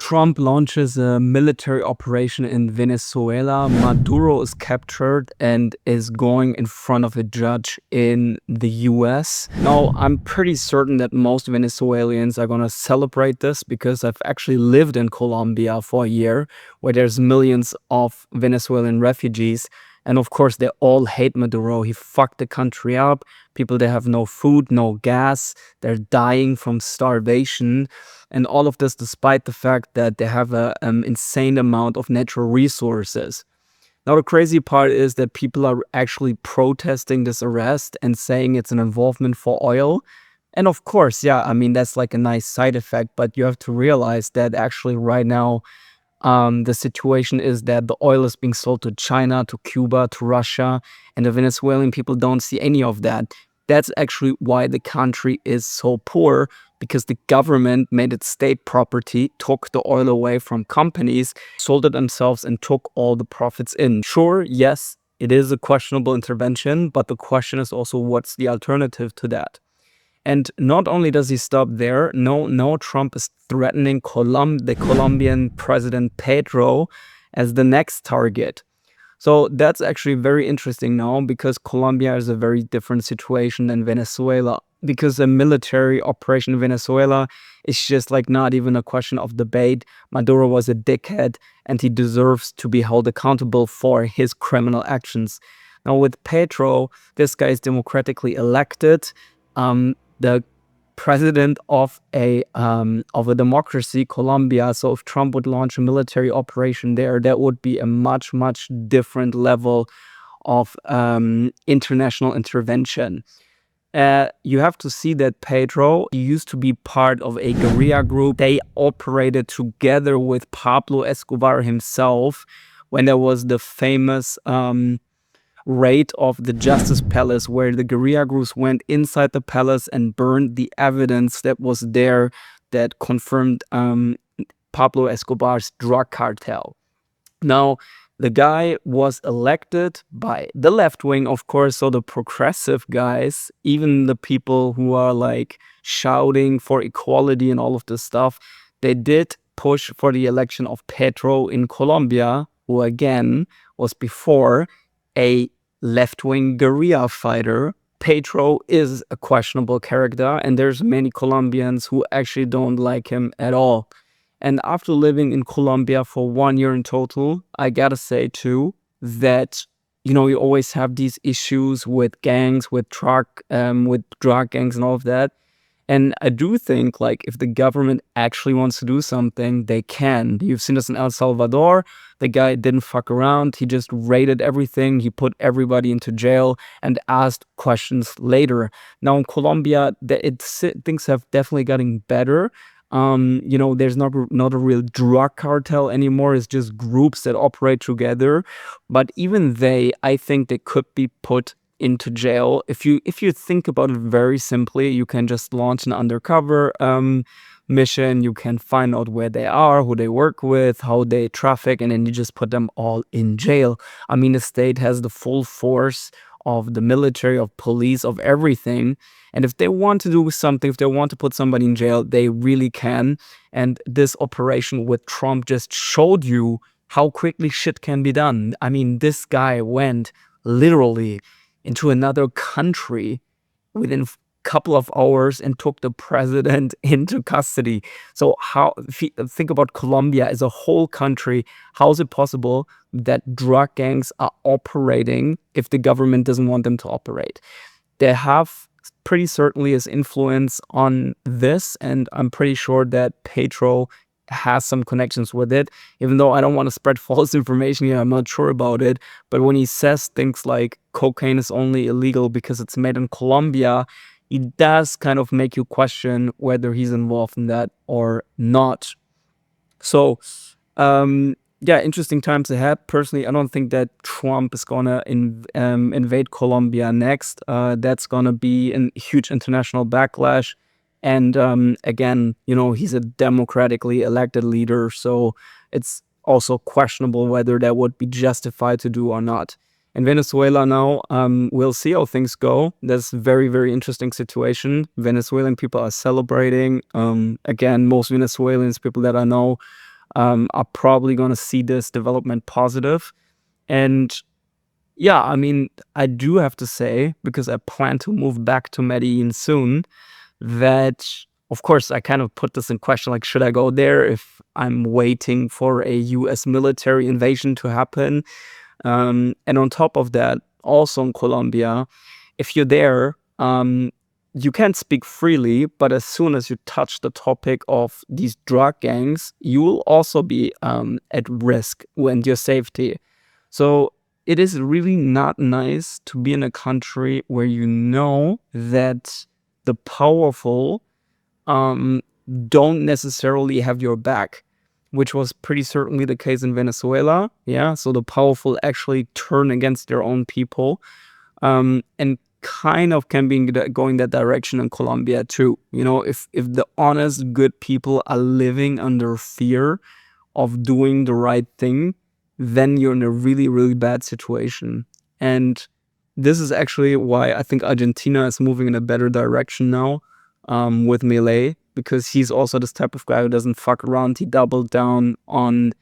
Trump launches a military operation in Venezuela. Maduro is captured and is going in front of a judge in the US. Now, I'm pretty certain that most Venezuelans are going to celebrate this because I've actually lived in Colombia for a year where there's millions of Venezuelan refugees. And of course, they all hate Maduro. He fucked the country up. People, they have no food, no gas. They're dying from starvation. And all of this despite the fact that they have an insane amount of natural resources. Now, the crazy part is that people are actually protesting this arrest and saying it's an involvement for oil. And of course, yeah, I mean, that's like a nice side effect. But you have to realize that actually right now, the situation is that the oil is being sold to China, to Cuba, to Russia, and the Venezuelan people don't see any of that. That's actually why the country is so poor, because the government made it state property, took the oil away from companies, sold it themselves, and took all the profits in. Sure, yes, it is a questionable intervention, but the question is also what's the alternative to that? And not only does he stop there, no, Trump is threatening the Colombian president Petro as the next target. So that's actually very interesting now, because Colombia is a very different situation than Venezuela. Because a military operation in Venezuela is just like not even a question of debate. Maduro was a dickhead and he deserves to be held accountable for his criminal actions. Now with Petro, this guy is democratically elected. The president of a democracy, Colombia. So if Trump would launch a military operation there, that would be a much different level of international intervention. You have to see that Petro used to be part of a guerrilla group. They operated together with Pablo Escobar himself when there was the famous raid of the Justice Palace, where the guerrilla groups went inside the palace and burned the evidence that was there that confirmed Pablo Escobar's drug cartel. Now, the guy was elected by the left wing, of course, so the progressive guys, even the people who are like shouting for equality and all of this stuff, they did push for the election of Petro in Colombia, who again was before a left-wing guerrilla fighter. Petro is a questionable character, and there's many Colombians who actually don't like him at all. And after living in Colombia for 1 year in total, I gotta say too that, you know, you always have these issues with gangs, with drug gangs and all of that. And I do think, like, if the government actually wants to do something, they can. You've seen this in El Salvador. The guy didn't fuck around. He just raided everything. He put everybody into jail and asked questions later. Now in Colombia, things have definitely gotten better. You know, there's not a real drug cartel anymore. It's just groups that operate together. But even I think they could be put into jail. If you think about it very simply, you can just launch an undercover mission. You can find out where they are, who they work with, how they traffic, and then you just put them all in jail. I mean, the state has the full force of the military, of police, of everything. And if they want to do something, if they want to put somebody in jail, they really can. And this operation with Trump just showed you how quickly shit can be done. I mean, this guy went literally into another country within a couple of hours and took the president into custody. So if you think about Colombia as a whole country, how is it possible that drug gangs are operating if the government doesn't want them to operate? They have pretty certainly his influence on this, and I'm pretty sure that Petro has some connections with it, even though I don't want to spread false information here. I'm not sure about it. But when he says things like cocaine is only illegal because it's made in Colombia, it does kind of make you question whether he's involved in that or not. So, yeah, interesting times ahead. Personally, I don't think that Trump is gonna invade Colombia next. That's gonna be a huge international backlash. And again, you know, he's a democratically elected leader, so it's also questionable whether that would be justified to do or not. In Venezuela now, we'll see how things go. That's a very interesting situation. Venezuelan people are celebrating. Again, most Venezuelans, people that I know, are probably going to see this development positive. And yeah, I mean, I do have to say, because I plan to move back to Medellin soon, that of course I kind of put this in question, like, should I go there if I'm waiting for a US military invasion to happen? And on top of that, also in Colombia, if you're there, you can speak freely, but as soon as you touch the topic of these drug gangs, you will also be at risk and your safety. So it is really not nice to be in a country where you know that the powerful don't necessarily have your back, which was pretty certainly the case in Venezuela. Yeah, so the powerful actually turn against their own people, and kind of can be going that direction in Colombia too. You know, if the honest, good people are living under fear of doing the right thing, then you're in a really, really bad situation. And this is actually why I think Argentina is moving in a better direction now, with Milei, because he's also this type of guy who doesn't fuck around. He doubled down on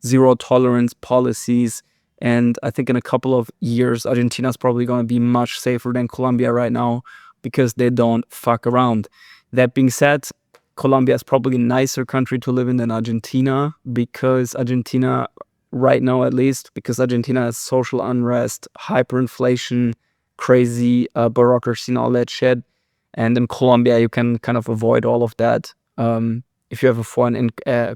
zero tolerance policies. And I think in a couple of years, Argentina is probably going to be much safer than Colombia right now because they don't fuck around. That being said, Colombia is probably a nicer country to live in than Argentina, because Argentina, right now at least, because Argentina has social unrest, hyperinflation, crazy bureaucracy and all that shit. And in Colombia, you can kind of avoid all of that if you have a foreign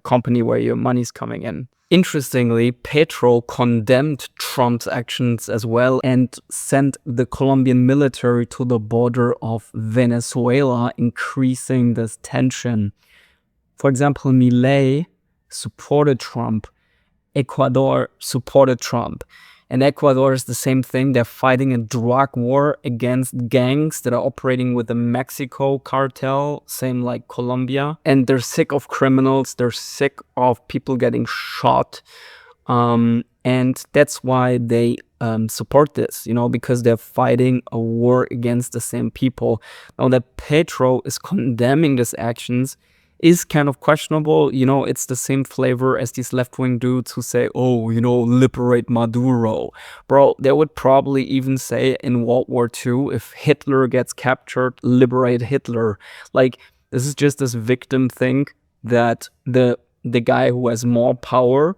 company where your money's coming in. Interestingly, Petro condemned Trump's actions as well and sent the Colombian military to the border of Venezuela, increasing this tension. For example, Milei supported Trump. Ecuador supported Trump. And Ecuador is the same thing. They're fighting a drug war against gangs that are operating with the Mexico cartel, same like Colombia. And they're sick of criminals. They're sick of people getting shot. And that's why they support this, you know, because they're fighting a war against the same people. Now that Petro is condemning these actions is kind of questionable. You know, it's the same flavor as these left-wing dudes who say, oh, you know, liberate Maduro. Bro, they would probably even say in World War II, if Hitler gets captured, liberate Hitler. Like, this is just this victim thing that the guy who has more power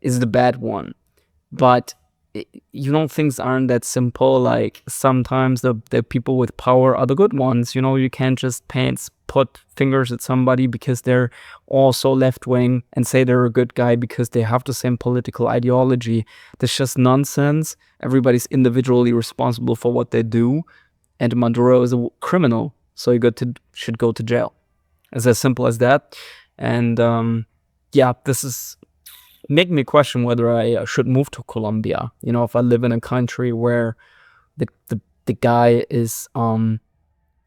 is the bad one. But you know, things aren't that simple. Like, sometimes the people with power are the good ones. You know, you can't just put fingers at somebody because they're also left-wing and say they're a good guy because they have the same political ideology. That's just nonsense. Everybody's individually responsible for what they do, and Maduro is a criminal, so he should go to jail. It's as simple as that. And yeah, this is making me question whether I should move to Colombia. You know, if I live in a country where the guy is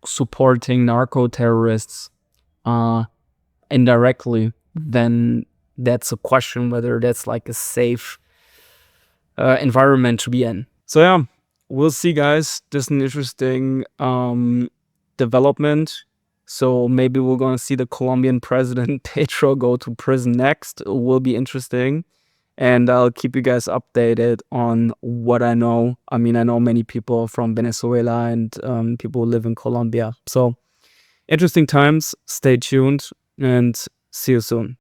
supporting narco terrorists indirectly, then that's a question whether that's like a safe environment to be in. So yeah, we'll see, guys. This is an interesting development. So maybe we're going to see the Colombian president Petro go to prison next. It will be interesting. And I'll keep you guys updated on what I know. I mean, I know many people from Venezuela and people who live in Colombia. So interesting times. Stay tuned and see you soon.